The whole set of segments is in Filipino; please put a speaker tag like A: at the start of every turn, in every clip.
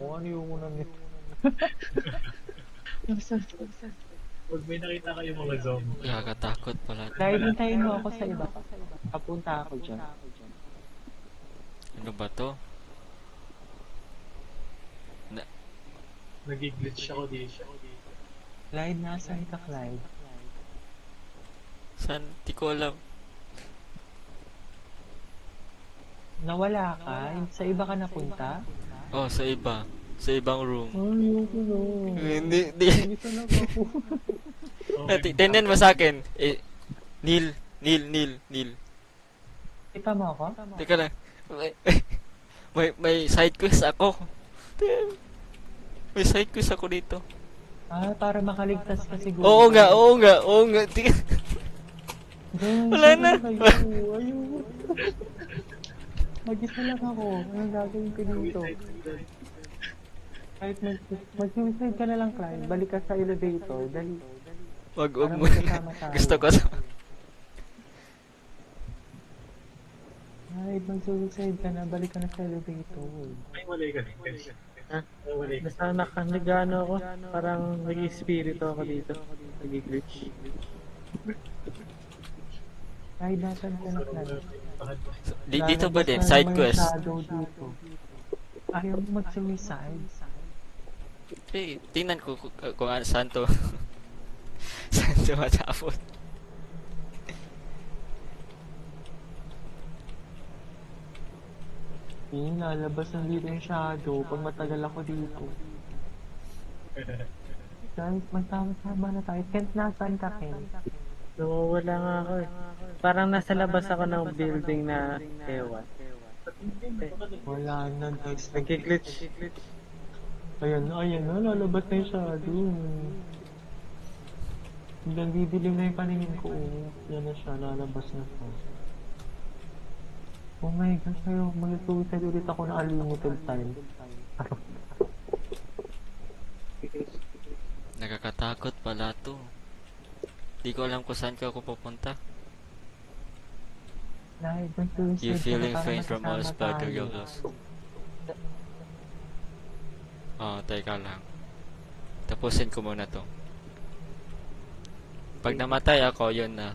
A: Kung ano yung unang nito.
B: Pag may nakita kayo mga zombie.
C: Nakakatakot pala.
A: Dahil hintayin mo ako sa iba. Papunta ako dyan.
C: Ano ba to?
B: Nag-glitch ako dito.
A: Clyde, nasan ka, Clyde?
C: Saan? Di ko alam.
A: Nawala ka? Sa iba ka napunta?
C: Oh, sa iba. Sa ibang room.
A: Ay, ayoko na.
C: Hindi.
A: Isa lang ako.
C: Tingnan mo sa akin. Neil.
A: Kita mo ako?
C: Teka lang. May side quest ako. Damn. May side quest ako dito.
A: Ah, para makaligtas ka siguro.
C: Oo nga.
A: Guys,
C: Wala na.
A: Ayoko. Mag-isa lang ako. Anong gagawin ko dito? Kahit mag-suicide ka na lang, Clyde. Balik ka sa elevator. Dali.
C: Wag
A: Para
C: mo.
A: magkasama tayo.
C: Gusto ko.
A: Clyde, mag-suicide ka na. Balik ka na sa elevator.
B: May walay ka din.
D: Ha?
B: May walay ka.
D: Basta nag-ano ako, parang nag-espiritu ako dito. Nag-glitch.
A: Clyde, nasan ka na, Clyde?
C: Dito ba din?
A: Lalabas na
C: Side
A: naman yung
C: quest.
A: shadow dito. Ayaw mo mag-suicide.
C: Tingnan ko kung saan to. Saan to matapos.
A: Lalabas na dito yung shadow pag matagal ako dito. Guys, magtama-tama na tayo. Kent, nasaan ka, Kent?
D: Nawawala nga ako eh. Parang nasa labas ako ng building na ewan.
A: Wala na, guys.
D: Nag-glitch.
A: Ayan na, lalabas na yung shadow. Hanggang didilim na yung paningin ko. Yan na siya, lalabas na siya. Oh my gosh, ayaw, mag-suicide ulit ako na unlimited time.
C: Nakakatakot pala to. Di ko alam kung saan ka ako pupunta.
A: Dahil mag-suicide
C: You
A: ka na
C: feeling
A: para
C: faint from all
A: magkasama
C: spider
A: tayo.
C: you lost. Teka lang. Tapusin ko muna to. Pag namatay ako, yun na.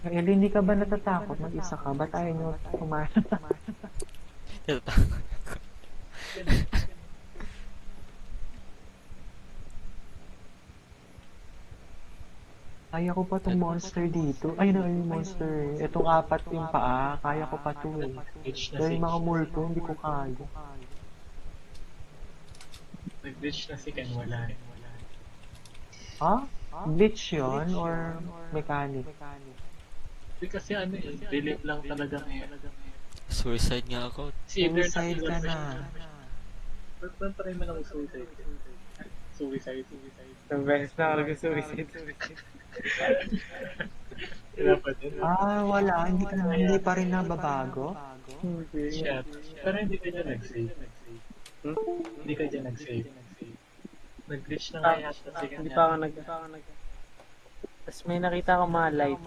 A: Eli, hindi ka ba natatakot? Mag-isa ka? Ba't ayaw nyo kumain?
C: Natatakot ako.
A: Kaya ko pa tong monster dito. Ay, na yung monster. Itong apat yung paa. Kaya ko pa to eh.
B: Glitch na
A: Dahil
B: si
A: mga multo, hindi ko kaya.
B: Nag-glitch na si Ken. Wala.
A: Ha? Glitch yun? Or mechanic?
B: Kasi ano eh, delete lang talaga ngayon.
C: Suicide nga ako.
B: Si Ether
A: Suicide ka na.
B: Ba't try mo lang suicide? Suicide.
D: Isang beses na ako nag-suicide.
B: Wala pa din.
A: Wala. Hindi pa rin nababago.
B: Shit. Pero hindi ka dyan nag-save. Hindi ka dyan nag-save. Nag-glitch na nga yata si Ken.
D: Hindi pa ako nag... Tapos may nakita ko mga light.